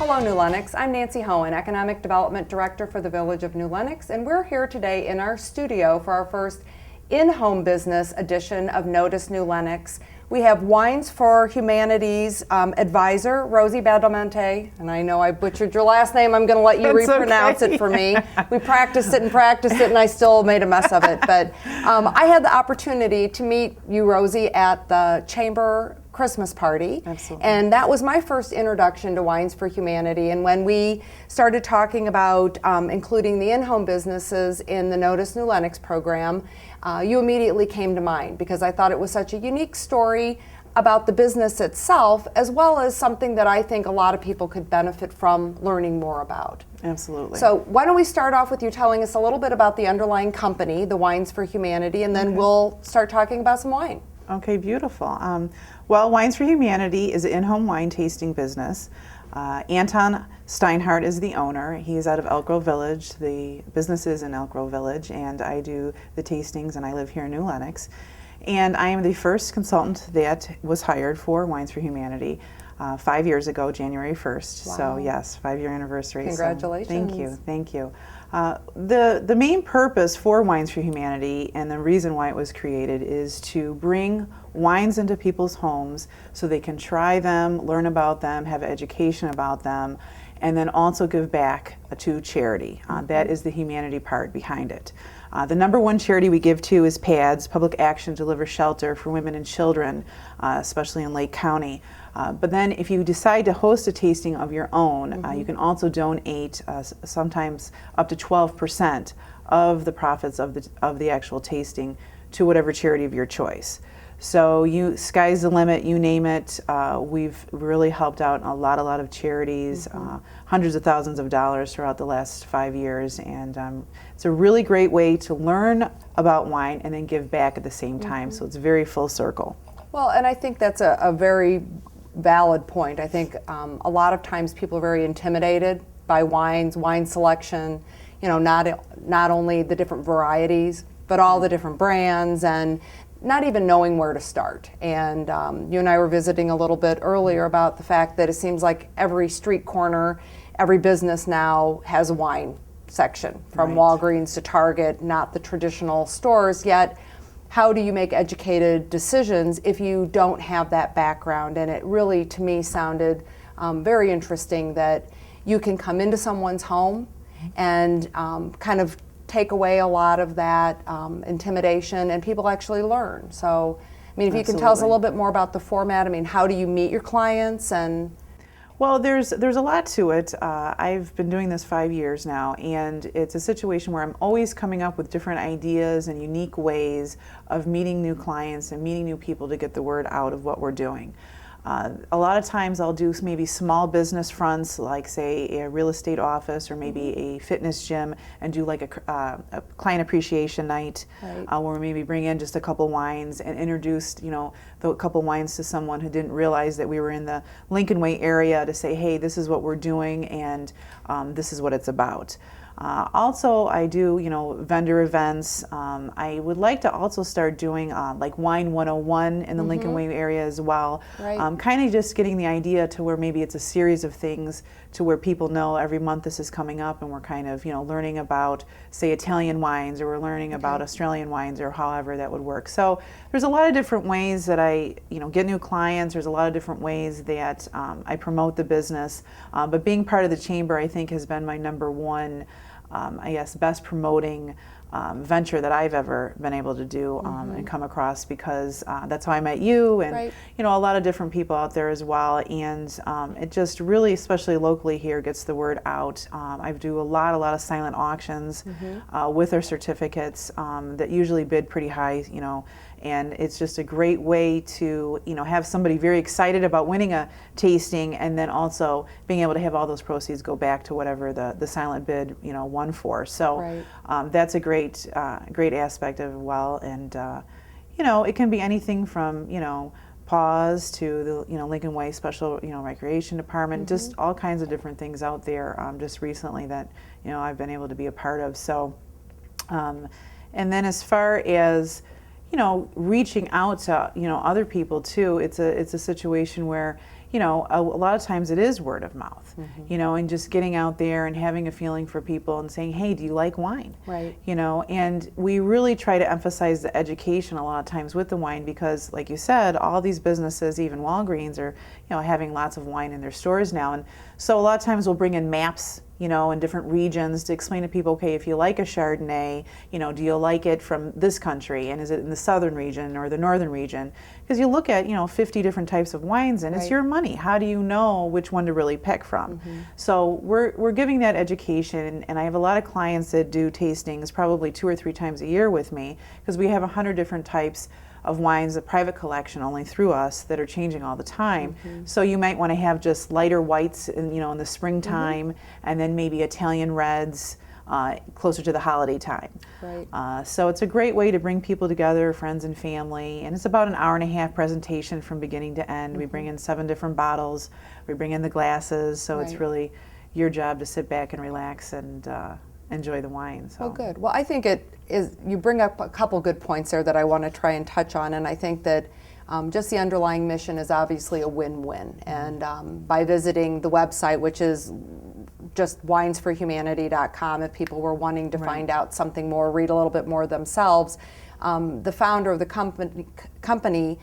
Hello, New Lenox. I'm Nancy Hoehn, Economic Development Director for the Village of New Lenox, and we're here today in our studio for our first in-home business edition of Notice New Lenox. We have Wines for Humanity's advisor, Rosie Badalamenti, and I know I butchered your last name. I'm going to let you repronounce it for me. We practiced it, and I still made a mess of it. But I had the opportunity to meet you, Rosie, at the Chamber Christmas party. Absolutely. And that was my first introduction to Wines for Humanity. And when we started talking about including the in-home businesses in the Notice New Lenox program, you immediately came to mind because I thought it was such a unique story about the business itself, as well as something that I think a lot of people could benefit from learning more about. Absolutely. So why don't we start off with you telling us a little bit about the underlying company, the Wines for Humanity, and then we'll start talking about some wine. Okay, beautiful. Well, Wines for Humanity is an in-home wine tasting business. Anton Steinhardt is the owner. He is out of Elk Grove Village. The business is in Elk Grove Village, and I do the tastings, and I live here in New Lenox. And I am the first consultant that was hired for Wines for Humanity 5 years ago, January 1st. Wow. So yes, 5-year anniversary. Congratulations. So thank you. The main purpose for Wines for Humanity and the reason why it was created is to bring wines into people's homes so they can try them, learn about them, have education about them, and then also give back to charity. That is the humanity part behind it. The number one charity we give to is PADS, Public Action to Deliver Shelter for Women and Children, especially in Lake County. But then if you decide to host a tasting of your own, you can also donate sometimes up to 12% of the profits of the actual tasting to whatever charity of your choice. So sky's the limit, you name it. We've really helped out a lot of charities, hundreds of thousands of dollars throughout the last 5 years, and it's a really great way to learn about wine and then give back at the same time, so it's very full circle. Well, and I think that's a very valid point. I think a lot of times people are very intimidated by wine selection, not only the different varieties, but all the different brands, and not even knowing where to start. And you and I were visiting a little bit earlier about the fact that it seems like every street corner, every business now has a wine section, from Walgreens to Target, not the traditional stores yet. How do you make educated decisions if you don't have that background? And it really, to me, sounded very interesting that you can come into someone's home and kind of take away a lot of that intimidation, and people actually learn. So, I mean, if you can tell us a little bit more about the format. I mean, how do you meet your clients? And well, there's a lot to it. I've been doing this 5 years now, and it's a situation where I'm always coming up with different ideas and unique ways of meeting new clients and meeting new people to get the word out of what we're doing. A lot of times I'll do maybe small business fronts, like say a real estate office or maybe a fitness gym, and do like a client appreciation night, where we maybe bring in just a couple wines and introduce the couple wines to someone who didn't realize that we were in the Lincoln Way area, to say, hey, this is what we're doing, and this is what it's about. Also, I do, vendor events. I would like to also start doing like Wine 101 in the Lincoln Way area as well. Kind of just getting the idea to where maybe it's a series of things to where people know every month this is coming up, and we're kind of, learning about, say, Italian wines, or we're learning about Australian wines, or however that would work. So there's a lot of different ways that I, get new clients. There's a lot of different ways that I promote the business. But being part of the chamber, I think, has been my number one, best promoting venture that I've ever been able to do and come across, because that's how I met you, and a lot of different people out there as well. And it just really, especially locally here, gets the word out. I do a lot of silent auctions with our certificates that usually bid pretty high, and it's just a great way to have somebody very excited about winning a tasting, and then also being able to have all those proceeds go back to whatever the silent bid won for. So that's a great aspect of it. Well, and it can be anything from PAWS to the Lincoln Way Special Recreation Department, just all kinds of different things out there just recently that I've been able to be a part of. So and then as far as reaching out to other people too, it's a situation where you know, a lot of times it is word of mouth, you know, and just getting out there and having a feeling for people and saying, hey, do you like wine? Right. You know, and we really try to emphasize the education a lot of times with the wine because, like you said, all these businesses, even Walgreens, are, you know, having lots of wine in their stores now. And so a lot of times we'll bring in maps, you know, in different regions to explain to people, okay, if you like a Chardonnay, you know, do you like it from this country? And is it in the southern region or the northern region? Because you look at, you know, 50 different types of wines and it's your money. How do you know which one to really pick from? So we're giving that education, and I have a lot of clients that do tastings probably 2 or 3 times a year with me because we have 100 different types of wines, a private collection only through us that are changing all the time. So you might want to have just lighter whites in, you know, in the springtime, and then maybe Italian reds closer to the holiday time. Right. So it's a great way to bring people together, friends and family, and it's about an hour-and-a-half presentation from beginning to end. We bring in 7 different bottles, we bring in the glasses, so it's really your job to sit back and relax and enjoy the wine. So. Oh, good. Well, I think it is, you bring up a couple good points there that I want to try and touch on, and I think that just the underlying mission is obviously a win-win. And by visiting the website, which is just winesforhumanity.com, if people were wanting to find out something more, read a little bit more themselves, the founder of the company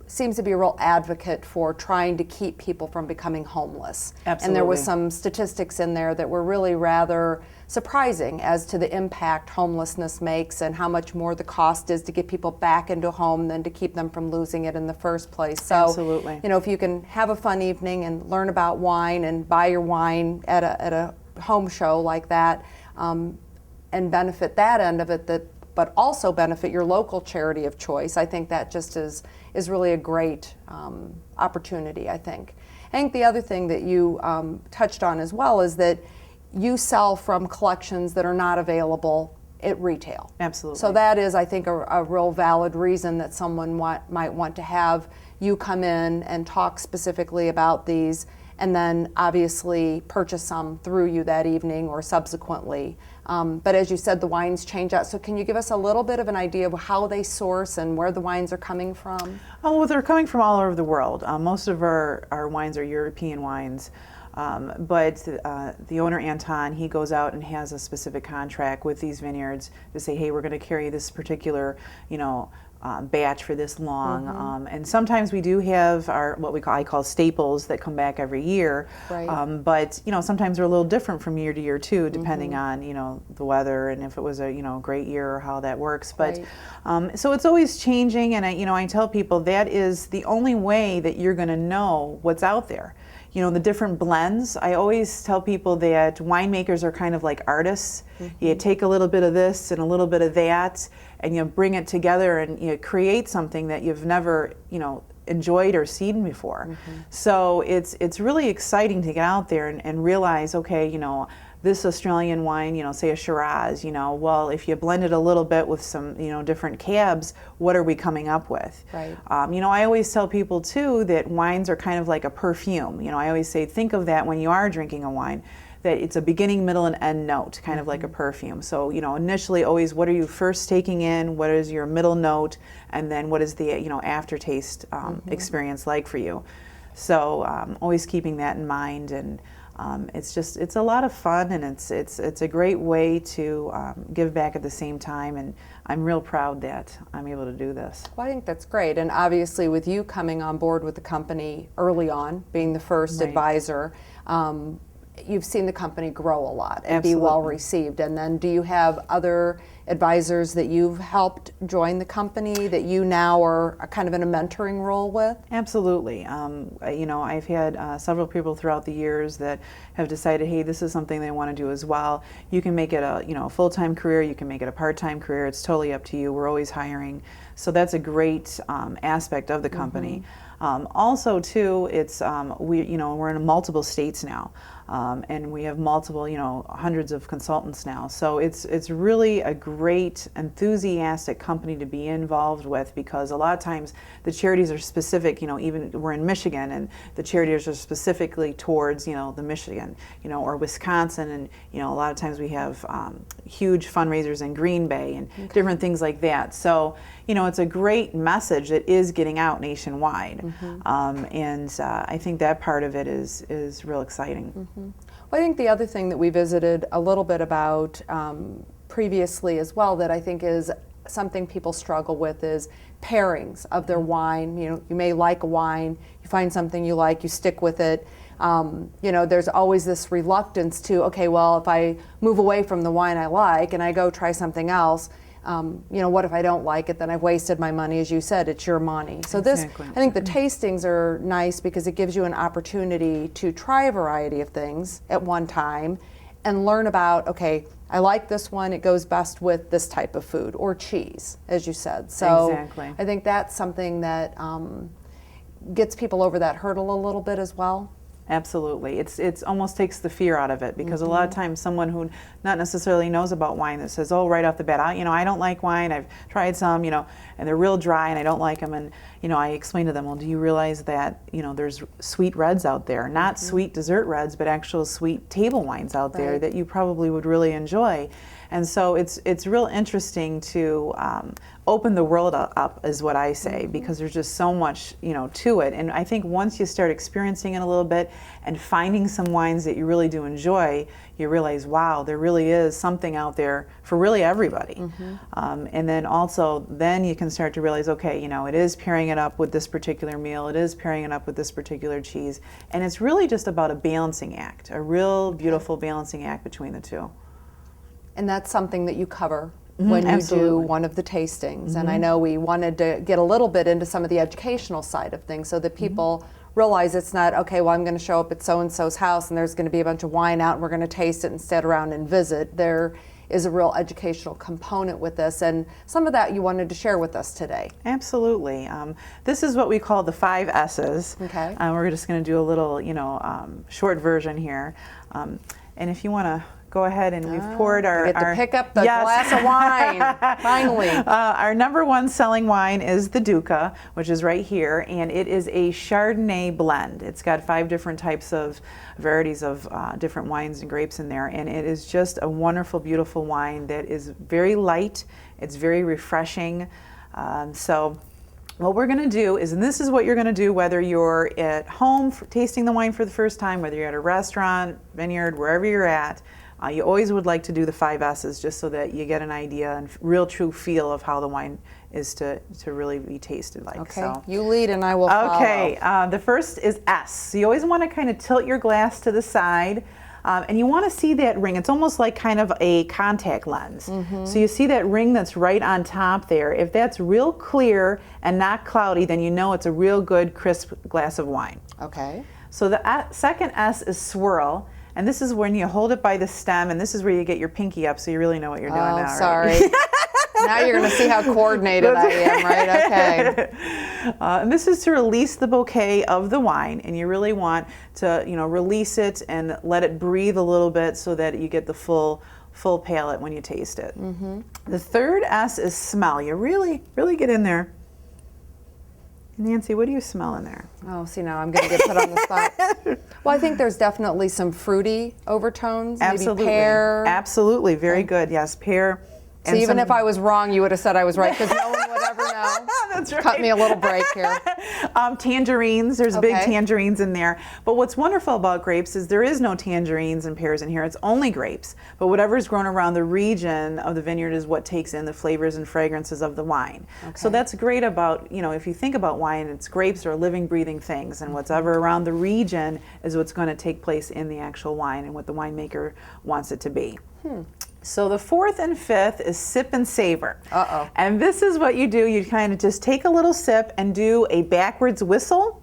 seems to be a real advocate for trying to keep people from becoming homeless. Absolutely. And there was some statistics in there that were really rather surprising as to the impact homelessness makes and how much more the cost is to get people back into a home than to keep them from losing it in the first place. So, Absolutely. you know, if you can have a fun evening and learn about wine and buy your wine at a home show like that, and benefit that end of it, but also benefit your local charity of choice, I think that just is really a great opportunity, I think. I think the other thing that you touched on as well is that you sell from collections that are not available at retail. Absolutely. So that is, I think, a real valid reason that someone might want to have you come in and talk specifically about these, and then obviously purchase some through you that evening or subsequently. But as you said, the wines change out. So can you give us a little bit of an idea of how they source and where the wines are coming from? Oh, well, they're coming from all over the world. Most of our wines are European wines. But the owner, Anton, he goes out and has a specific contract with these vineyards to say, hey, we're going to carry this particular, you know, batch for this long. And sometimes we do have our, I call staples that come back every year. Right. But, you know, sometimes they're a little different from year to year too, depending on, you know, the weather and if it was a, you know, great year or how that works. But, so it's always changing. And I tell people that is the only way that you're going to know what's out there. You know, the different blends. I always tell people that winemakers are kind of like artists. You take a little bit of this and a little bit of that, and you bring it together and you create something that you've never, you know, enjoyed or seen before. So it's really exciting to get out there and realize, okay, you know, this Australian wine, you know, say a Shiraz, you know, well, if you blend it a little bit with some, you know, different cabs, what are we coming up with? Right. You know, I always tell people too that wines are kind of like a perfume. You know, I always say, think of that when you are drinking a wine, that it's a beginning, middle, and end note, kind of like a perfume. So, you know, initially always, what are you first taking in? What is your middle note? And then what is the, you know, aftertaste experience like for you? So always keeping that in mind. And it's a lot of fun, and it's a great way to give back at the same time, and I'm real proud that I'm able to do this. Well, I think that's great, and obviously with you coming on board with the company early on, being the first advisor, you've seen the company grow a lot and be well received. And then do you have other advisors that you've helped join the company that you now are kind of in a mentoring role with? Absolutely. You know, I've had several people throughout the years that have decided, hey, this is something they want to do as well. You can make it a, you know, a full-time career, you can make it a part-time career, it's totally up to you. We're always hiring. So that's a great aspect of the company. Also, too, it's we're in multiple states now, and we have multiple, you know, hundreds of consultants now. So it's really a great great, enthusiastic company to be involved with, because a lot of times the charities are specific, even we're in Michigan and the charities are specifically towards, the Michigan, or Wisconsin, and, a lot of times we have huge fundraisers in Green Bay and different things like that. So, it's a great message that is getting out nationwide. And I think that part of it is real exciting. Well, I think the other thing that we visited a little bit about previously as well, that I think is something people struggle with, is pairings of their wine. You may like a wine, you find something you like, you stick with it. There's always this reluctance to, okay, well, if I move away from the wine I like and I go try something else, what if I don't like it? Then I've wasted my money. As you said, it's your money. So Exactly. I think the tastings are nice because it gives you an opportunity to try a variety of things at one time and learn about, okay, I like this one, it goes best with this type of food or cheese, as you said. So Exactly. I think that's something that gets people over that hurdle a little bit as well. Absolutely. It's almost takes the fear out of it, because a lot of times someone who not necessarily knows about wine that says, oh, right off the bat, I don't like wine, I've tried some, and they're real dry and I don't like them. And, I explain to them, well, do you realize that, there's sweet reds out there, not sweet dessert reds, but actual sweet table wines out there that you probably would really enjoy. And so it's real interesting to open the world up, is what I say, because there's just so much, to it. And I think once you start experiencing it a little bit and finding some wines that you really do enjoy, you realize, wow, there really is something out there for really everybody. And then also, then you can start to realize, okay, it is pairing it up with this particular meal, it is pairing it up with this particular cheese. And it's really just about a balancing act, a real beautiful balancing act between the two. And that's something that you cover when you do one of the tastings. And I know we wanted to get a little bit into some of the educational side of things so that people realize it's not, okay, well, I'm going to show up at so-and-so's house and there's going to be a bunch of wine out and we're going to taste it and sit around and visit. There is a real educational component with this, and some of that you wanted to share with us today. Absolutely. This is what we call the 5 S's. Okay. We're just going to do a little, short version here. And if you want to go ahead, and we've poured our... We get to pick up the glass of wine, finally. Our number 1 selling wine is the Duca, which is right here, and it is a Chardonnay blend. It's got 5 different types of varieties of different wines and grapes in there, and it is just a wonderful, beautiful wine that is very light. It's very refreshing. So what we're going to do is, and this is what you're going to do whether you're at home tasting the wine for the first time, whether you're at a restaurant, vineyard, wherever you're at, you always would like to do the 5 S's, just so that you get an idea and real true feel of how the wine is to really be tasted like. Okay, so. you lead and I will follow. Okay, the first is S. So you always want to kind of tilt your glass to the side, and you want to see that ring. It's almost like kind of a contact lens. So you see that ring that's right on top there. If that's real clear and not cloudy, then you know it's a real good crisp glass of wine. Okay. So the second S is swirl. And this is when you hold it by the stem, and this is where you get your pinky up, so you really know what you're doing now. Oh, sorry. Now you're going to see how coordinated I am, right? Okay. And this is to release the bouquet of the wine, and you really want to, release it and let it breathe a little bit so that you get the full palate when you taste it. The third S is smell. You really get in there. Nancy, what do you smell in there? Oh, see, now I'm going to get put on the spot. Well, I think there's definitely some fruity overtones. Absolutely. Maybe pear. Absolutely. Very good. Yes, pear. So even if I was wrong, you would have said I was right, because no one would ever know. That's right. Cut me a little break here. Tangerines, there's big Okay. tangerines in there. But what's wonderful about grapes is there is no tangerines and pears in here. It's only grapes. But whatever's grown around the region of the vineyard is what takes in the flavors and fragrances of the wine. So that's great about, if you think about wine, it's grapes are living, breathing things. And whatever around the region is what's going to take place in the actual wine and what the winemaker wants it to be. So the 4th and 5th is sip and savor. Uh-oh. And this is what you do. You kind of just take a little sip and do a backwards whistle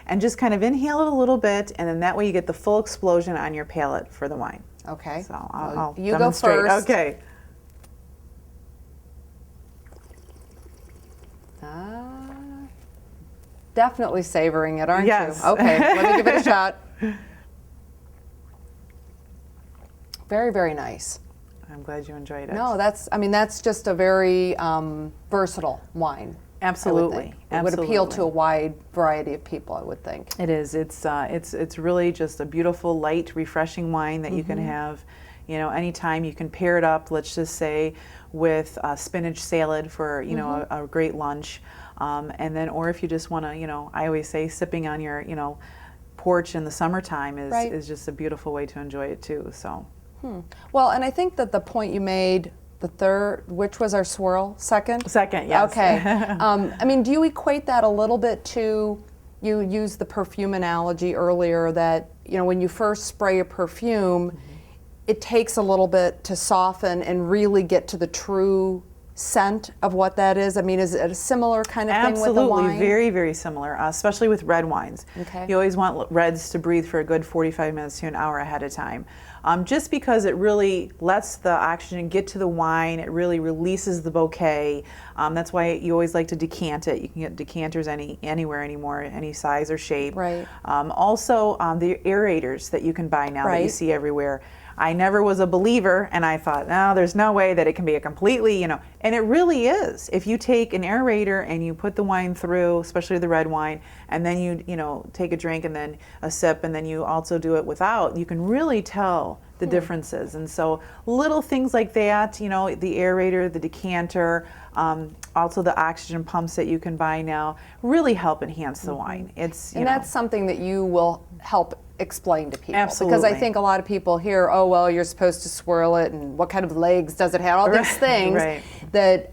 and just kind of inhale it a little bit, and then that way you get the full explosion on your palate for the wine. Okay. So I'll you go demonstrate. first. Okay. Definitely savoring it, aren't Yes. you? Okay, let me give it a shot. Very, very nice. I'm glad you enjoyed it. No, that's just a very versatile wine. Absolutely. It would appeal to a wide variety of people, I would think. It is. It's really just a beautiful, light, refreshing wine that you can have, anytime. You can pair it up, let's just say, with spinach salad for, a great lunch. And then, or if you just want to, I always say sipping on your, porch in the summertime is just a beautiful way to enjoy it too. So. Well, and I think that the point you made, the third, which was our swirl, second? Second, yes. Okay. Do you equate that a little bit to, you used the perfume analogy earlier, that, when you first spray a perfume, it takes a little bit to soften and really get to the true scent of what that is? Is it a similar kind of thing with the wine? Absolutely, very, very similar, especially with red wines. Okay. You always want reds to breathe for a good 45 minutes to an hour ahead of time. Just because it really lets the oxygen get to the wine, it really releases the bouquet. That's why you always like to decant it. You can get decanters anywhere anymore, any size or shape. Right. Also, the aerators that you can buy now that you see everywhere. I never was a believer, and I thought, no, there's no way that it can be a completely, and it really is. If you take an aerator and you put the wine through, especially the red wine, and then you take a drink and then a sip, and then you also do it without, you can really tell the differences. And so little things like that, the aerator, the decanter, also the oxygen pumps that you can buy now really help enhance the wine. And that's something that you will help explain to people. Absolutely. Because I think a lot of people hear, oh, well, you're supposed to swirl it, and what kind of legs does it have, all these things that,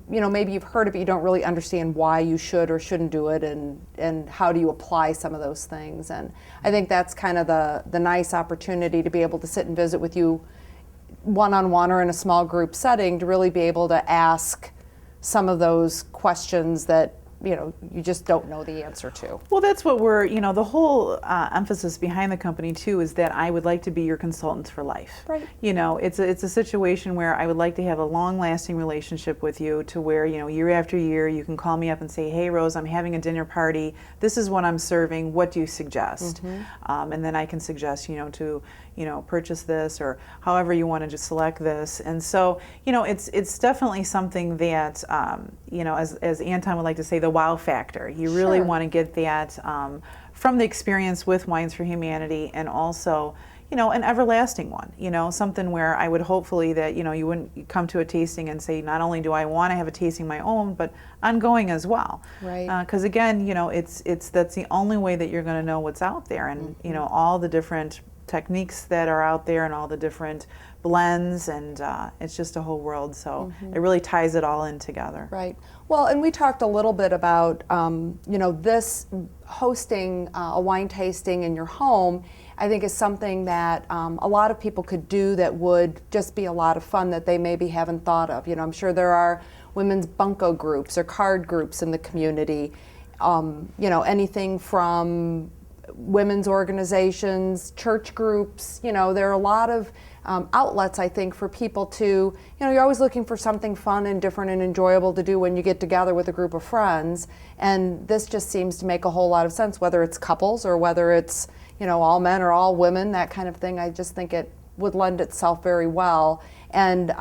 maybe you've heard it, but you don't really understand why you should or shouldn't do it, and how do you apply some of those things. And I think that's kind of the nice opportunity to be able to sit and visit with you one-on-one or in a small group setting, to really be able to ask some of those questions that you just don't know the answer to. Well, that's what we're, the whole emphasis behind the company too is that I would like to be your consultant for life. Right. It's a situation where I would like to have a long-lasting relationship with you, to where, year after year you can call me up and say, hey Rose, I'm having a dinner party. This is what I'm serving. What do you suggest? And then I can suggest, to purchase this, or however you want to just select this. And so, it's definitely something that, as Anton would like to say, the wow factor. You really want to get that from the experience with Wines for Humanity, and also, an everlasting one, something where I would hopefully that, you wouldn't come to a tasting and say, not only do I want to have a tasting my own, but ongoing as well. Right. Because again, that's the only way that you're going to know what's out there, and, all the different techniques that are out there, and all the different blends, and it's just a whole world. So it really ties it all in together. Right. Well, and we talked a little bit about, this hosting a wine tasting in your home, I think is something that a lot of people could do that would just be a lot of fun that they maybe haven't thought of. I'm sure there are women's bunco groups or card groups in the community, anything from women's organizations, church groups. There are a lot of outlets, I think, for people to, you're always looking for something fun and different and enjoyable to do when you get together with a group of friends. And this just seems to make a whole lot of sense, whether it's couples or whether it's, all men or all women, that kind of thing. I just think it would lend itself very well. And,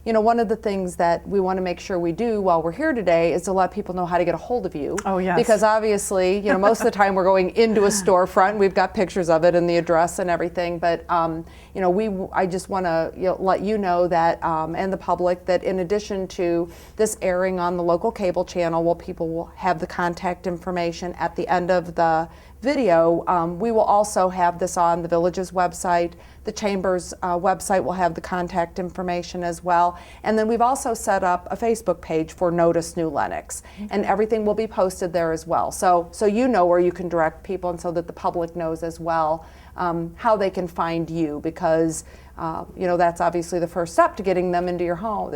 one of the things that we want to make sure we do while we're here today is to let people know how to get a hold of you. Oh, yes. Because obviously, most of the time we're going into a storefront. We've got pictures of it and the address and everything. But, I just want to let you know that, and the public, that in addition to this airing on the local cable channel, people will have the contact information at the end of the video. We will also have this on the Village's website. The Chamber's website will have the contact information as well. And then we've also set up a Facebook page for Notice New Lenox. And everything will be posted there as well. So where you can direct people, and so that the public knows as well how they can find you, because that's obviously the first step to getting them into your home.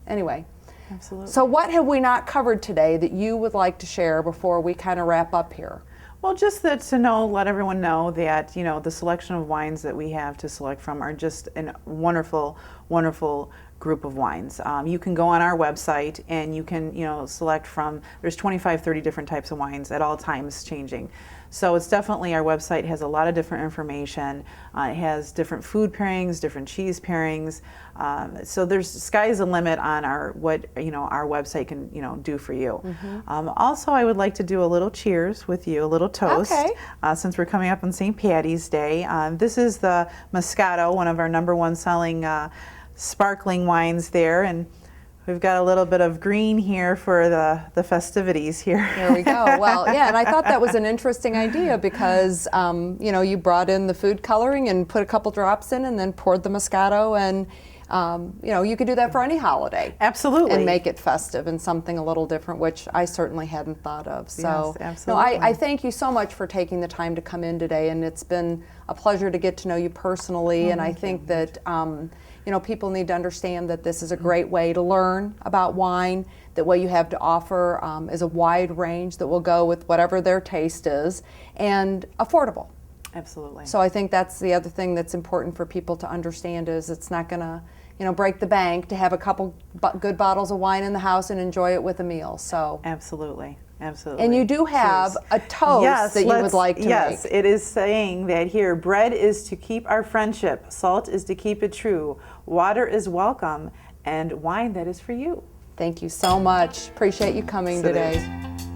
Anyway. Absolutely. So what have we not covered today that you would like to share before we kind of wrap up here? Well, just that let everyone know that, the selection of wines that we have to select from are just a wonderful, wonderful group of wines. You can go on our website and you can, select from, there's 25, 30 different types of wines at all times changing. So it's definitely, our website has a lot of different information. It has different food pairings, different cheese pairings. So there's sky's the limit on what our website can do for you. Also, I would like to do a little cheers with you, a little toast, Okay. Since we're coming up on St. Patty's Day. This is the Moscato, one of our #1 selling sparkling wines there, and we've got a little bit of green here for the festivities here. There we go. Well, yeah, and I thought that was an interesting idea because, you brought in the food coloring and put a couple drops in and then poured the Moscato, and, you could do that for any holiday. Absolutely. And make it festive and something a little different, which I certainly hadn't thought of. So, Yes, absolutely. I thank you so much for taking the time to come in today, and it's been a pleasure to get to know you personally, and I think that, people need to understand that this is a great way to learn about wine, that what you have to offer is a wide range that will go with whatever their taste is, and affordable. Absolutely. So I think that's the other thing that's important for people to understand is it's not going to, break the bank to have a couple good bottles of wine in the house and enjoy it with a meal. So Absolutely. Absolutely. And you do have Cheers. a toast that you would like to make. Yes, it is saying that here, bread is to keep our friendship, salt is to keep it true, water is welcome, and wine that is for you. Thank you so much. Appreciate you coming So today. there's-